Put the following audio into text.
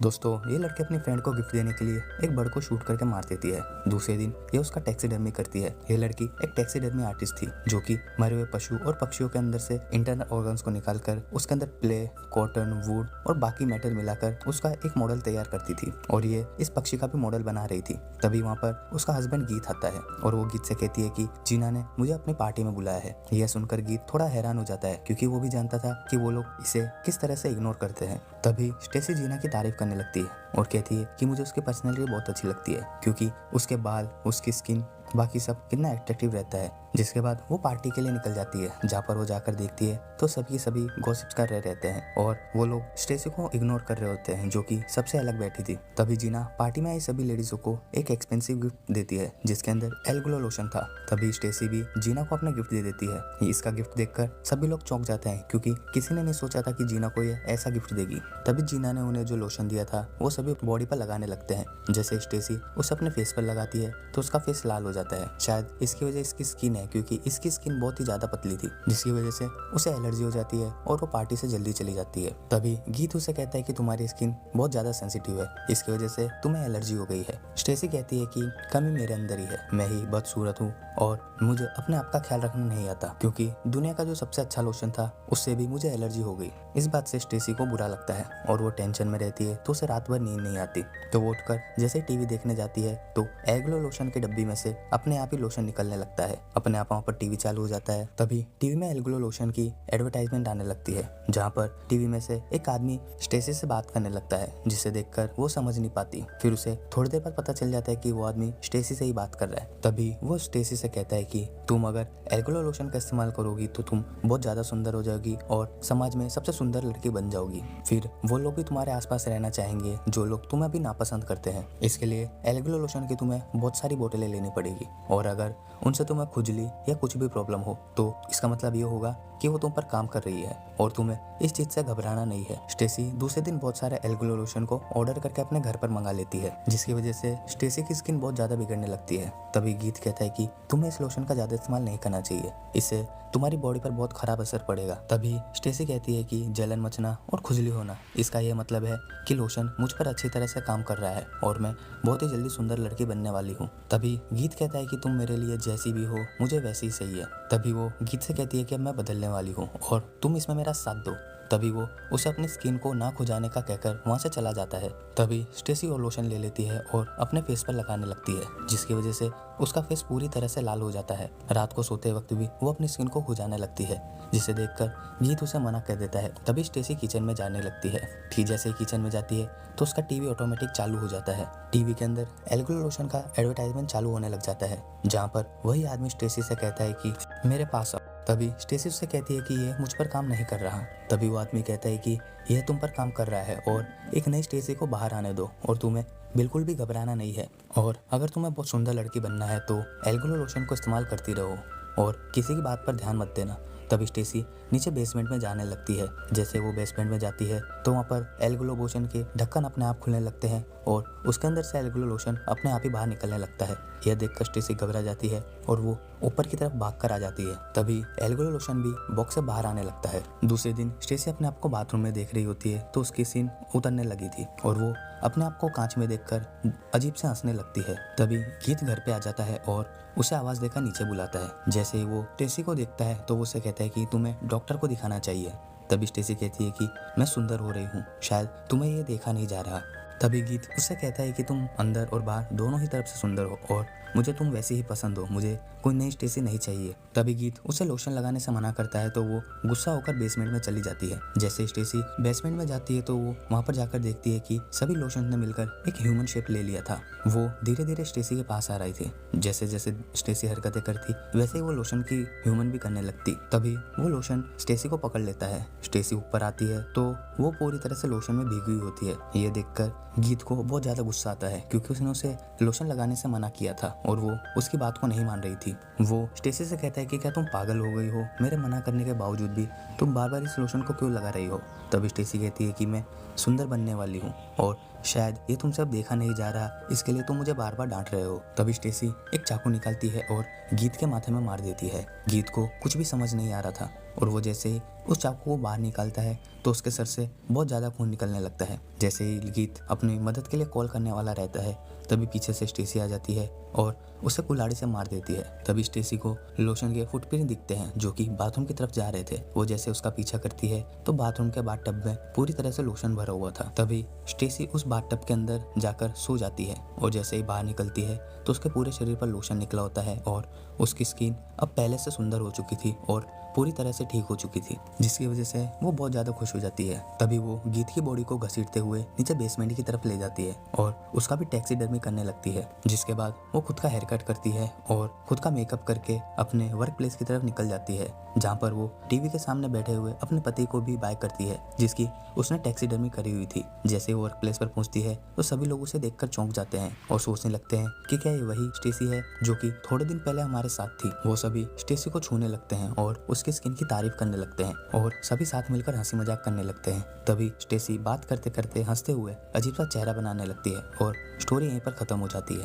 दोस्तों, ये लड़की अपनी फ्रेंड को गिफ्ट देने के लिए एक बर्ड को शूट करके मार देती है। दूसरे दिन ये उसका टैक्सीडर्मी करती है। ये लड़की एक टैक्सीडर्मी आर्टिस्ट थी जो कि मरे हुए पशु और पक्षियों के अंदर से इंटरनल ऑर्गन्स को निकालकर उसके अंदर प्ले, कॉटन, वुड और बाकी मेटल मिलाकर उसका एक मॉडल तैयार करती थी और ये इस पक्षी का भी मॉडल बना रही थी। तभी वहाँ पर उसका हस्बैंड गीत आता है और वो गीत से कहती है कि जीना ने मुझे अपनी पार्टी में बुलाया है। यह सुनकर गीत थोड़ा हैरान हो जाता है क्योंकि वो भी जानता था कि वो लोग इसे किस तरह से इग्नोर करते हैं। तभी स्टेसी जीना की तारीफ करने लगती है और कहती है कि मुझे उसकी पर्सनैलिटी बहुत अच्छी लगती है क्योंकि उसके बाल, उसकी स्किन, बाकी सब कितना अट्रैक्टिव रहता है। जिसके बाद वो पार्टी के लिए निकल जाती है जहाँ पर वो जाकर देखती है तो सभी गॉसिप्स कर रहे रहते हैं और वो लोग स्टेसी को इग्नोर कर रहे होते हैं जो कि सबसे अलग बैठी थी। तभी जीना पार्टी में आई सभी लेडीजों को एक एक्सपेंसिव गिफ्ट देती है जिसके अंदर एल्गुलो लोशन था। तभी स्टेसी भी जीना को अपना गिफ्ट दे देती है। इसका गिफ्ट देखकर सभी लोग चौंक जाते हैं क्योंकि किसी ने नहीं सोचा था कि जीना को ये ऐसा गिफ्ट देगी। तभी जीना ने उन्हें जो लोशन दिया था वो सभी बॉडी पर लगाने लगते हैं। जैसे स्टेसी उसे अपने फेस पर लगाती है तो उसका फेस लाल हो जाता है। शायद इसकी वजह इसकी स्किन है क्योंकि इसकी स्किन बहुत ही ज्यादा पतली थी जिसकी वजह से उसे एलर्जी हो जाती है और वो पार्टी से जल्दी चली जाती है। तभी गीत उसे कहता है कि तुम्हारी स्किन बहुत ज्यादा सेंसिटिव है, इसकी वजह से तुम्हें एलर्जी हो गई है। स्टेसी कहती है कि कमी मेरे अंदर ही है, मैं ही बदसूरत हूँ और मुझे अपने आप का ख्याल रखना नहीं आता क्योंकि दुनिया का जो सबसे अच्छा लोशन था उससे भी मुझे एलर्जी हो गई। इस बात से स्टेसी को बुरा लगता है और वो टेंशन में रहती है तो उसे रात भर नींद नहीं आती। तो वो उठकर जैसे टीवी देखने जाती है तो एग्लो लोशन के डब्बी में से अपने आप ही लोशन निकलने लगता है। अपने आप वहाँ पर टीवी चालू हो जाता है। तभी टीवी में एल्गुलो लोशन की एडवर्टाइजमेंट आने लगती है जहाँ पर टीवी में से एक आदमी स्टेसी से बात करने लगता है जिसे देखकर वो समझ नहीं पाती। फिर उसे थोड़ी देर बाद पता चल जाता है कि वो आदमी स्टेसी से ही बात कर रहा है। तभी वो स्टेसी से कहता है कि तुम अगर एल्गुलो लोशन का इस्तेमाल करोगी तो तुम बहुत ज्यादा सुंदर हो जाओगी और समाज में सबसे सुंदर लड़की बन जाओगी। फिर वो लोग भी तुम्हारे आसपास रहना चाहेंगे जो लोग तुम्हें अभी नापसंद करते हैं। इसके लिए एल्गुलो लोशन की तुम्हें बहुत सारी बोतलें लेनी पड़ेगी और अगर उनसे तुम्हें खुजली या कुछ भी प्रॉब्लम हो तो इसका मतलब ये होगा कि वो तुम पर काम कर रही है और तुम्हें इस चीज से घबराना नहीं है। स्टेसी दूसरे दिन बहुत सारे एल्गुलो लोशन को ऑर्डर करके अपने घर पर मंगा लेती है जिसकी वजह से स्टेसी की स्किन बहुत ज्यादा बिगड़ने लगती है। तभी गीत कहता है कि तुम्हें इस लोशन का ज्यादा इस्तेमाल नहीं करना चाहिए, इससे तुम्हारी बॉडी पर बहुत खराब असर पड़ेगा। तभी स्टेसी कहती है कि जलन मचना और खुजली होना, इसका यह मतलब है कि लोशन मुझ पर अच्छी तरह से काम कर रहा है और मैं बहुत ही जल्दी सुंदर लड़की बनने वाली हूँ। तभी गीत कहता है कि तुम मेरे लिए जैसी भी हो मुझे वैसी ही सही है। तभी वो गीत से कहती है कि अब मैं बदलने वाली हूँ और तुम इसमें मेरा साथ दो। तभी वो उसे अपनी स्किन को ना खुजाने का कहकर वहाँ से चला जाता है। तभी स्टेसी और लोशन ले लेती है और अपने फेस पर लगाने लगती है जिसकी वजह से उसका फेस पूरी तरह से लाल हो जाता है। रात को सोते वक्त भी वो अपनी स्किन को खुजाने लगती है जिसे देखकर गीत उसे मना कर देता है। तभी स्टेसी किचन में जाने लगती है। ठीक जैसे ही किचन में जाती है तो उसका टीवी ऑटोमेटिक चालू हो जाता है। टीवी के अंदर एल्गुलो लोशन का एडवर्टाइजमेंट चालू होने लग जाता है जहाँ पर वही आदमी स्टेसी से कहता है कि मेरे पास आओ। तभी स्टेसी उससे कहती है कि ये मुझ पर काम नहीं कर रहा। तभी वो आदमी कहता है कि यह तुम पर काम कर रहा है और एक नई स्टेसी को बाहर आने दो और तुम्हें बिल्कुल भी घबराना नहीं है और अगर तुम्हें बहुत सुंदर लड़की बनना है तो एल्गुलो लोशन को इस्तेमाल करती रहो और किसी की बात पर ध्यान मत देना। तभी स्टेसी नीचे बेसमेंट में जाने लगती है। जैसे वो बेसमेंट में जाती है तो वहाँ पर एल्गुलो लोशन के ढक्कन अपने आप खुलने लगते हैं और उसके अंदर से एल्गुलो लोशन अपने आप ही बाहर निकलने लगता है। यह देखकर स्टेसी घबरा जाती है और वो ऊपर की तरफ भागकर आ जाती है। तभी एल्गुलो लोशन भी बॉक्स से बाहर आने लगता है। दूसरे दिन स्टेसी अपने आप को बाथरूम में देख रही होती है तो उसकी सीन उतरने लगी थी और वो अपने आप को कांच में देखकर अजीब से हंसने लगती है। तभी गीत घर पे आ जाता है और उसे आवाज देकर नीचे बुलाता है। जैसे ही वो स्टेसी को देखता है तो वो उसे कहता है कि तुम्हें डॉक्टर को दिखाना चाहिए। तभी स्टेसी कहती है कि मैं सुंदर हो रही हूँ, शायद तुम्हें ये देखा नहीं जा रहा। तभी गीत उससे कहता है कि तुम अंदर और बाहर दोनों ही तरफ से सुंदर हो और मुझे तुम वैसे ही पसंद हो, मुझे कोई नई स्टेसी नहीं चाहिए। तभी गीत उसे लोशन लगाने से मना करता है तो वो गुस्सा होकर बेसमेंट में चली जाती है। जैसे स्टेसी बेसमेंट में जाती है तो वो वहाँ पर जाकर देखती है कि सभी लोशन ने मिलकर एक ह्यूमन शेप ले लिया था। वो धीरे धीरे स्टेसी के पास आ रही थी। जैसे जैसे स्टेसी हरकतें करती वैसे ही वो लोशन की ह्यूमन भी करने लगती। तभी वो लोशन स्टेसी को पकड़ लेता है। स्टेसी ऊपर आती है तो वो पूरी तरह से लोशन में भीगी हुई होती है। ये देखकर गीत को बहुत ज्यादा गुस्सा आता है क्योंकि उसने उसे लोशन लगाने से मना किया था और वो उसकी बात को नहीं मान रही थी। वो स्टेसी से कहता है कि क्या तुम पागल हो गई हो, मेरे मना करने के बावजूद भी तुम बार बार इस लोशन को क्यों लगा रही हो। तभी स्टेसी कहती है कि मैं सुंदर बनने वाली हूँ और शायद ये तुमसे अब देखा नहीं जा रहा, इसके लिए तुम मुझे बार बार डांट रहे हो। तभी स्टेसी एक चाकू निकालती है और गीत के माथे में मार देती है। गीत को कुछ भी समझ नहीं आ रहा था और वो जैसे ही उस चाकू को बाहर निकालता है तो उसके सर से बहुत ज़्यादा खून निकलने लगता है। जैसे ही गीत अपनी मदद के लिए कॉल करने वाला रहता है तभी पीछे से स्टेसी आ जाती है और उसे कुल्हाड़ी से मार देती है। तभी स्टेसी को लोशन के फुटप्रिंट दिखते हैं जो कि बाथरूम की तरफ जा रहे थे। वो जैसे उसका पीछा करती है तो बाथरूम के बाथटब में पूरी तरह से लोशन भरा हुआ था। तभी स्टेसी उस बाथटब के अंदर जाकर सो जाती है और जैसे ही बाहर निकलती है तो उसके पूरे शरीर पर लोशन निकला होता है और उसकी स्किन अब पहले से सुंदर हो चुकी थी और पूरी तरह से ठीक हो चुकी थी, जिसकी वजह से वो बहुत ज़्यादा खुश हो जाती है। तभी वो गीत की बॉडी को घसीटते हुए नीचे बेसमेंट की तरफ ले जाती है और उसका भी टैक्सीडर्मी करने लगती है। जिसके बाद वो खुद का हेयर कट करती है और खुद का मेकअप करके अपने वर्क प्लेस की तरफ निकल जाती है, जहाँ पर वो टीवी के सामने बैठे हुए अपने पति को भी बाय करती है जिसकी उसने टैक्सीडर्मी करी हुई थी। जैसे वो वर्क प्लेस पर पहुंचती है तो सभी लोग उसे देखकर चौंक जाते हैं और सोचने लगते हैं कि क्या ये वही स्टेसी है जो कि थोड़े दिन पहले हमारे साथ थी। वो सभी स्टेसी को छूने लगते हैं और उसकी स्किन की तारीफ करने लगते हैं और सभी साथ मिलकर हंसी मजाक करने लगते हैं। तभी स्टेसी बात करते करते हंसते हुए अजीब सा चेहरा बनाने लगती है और स्टोरी यहीं पर खत्म हो जाती है।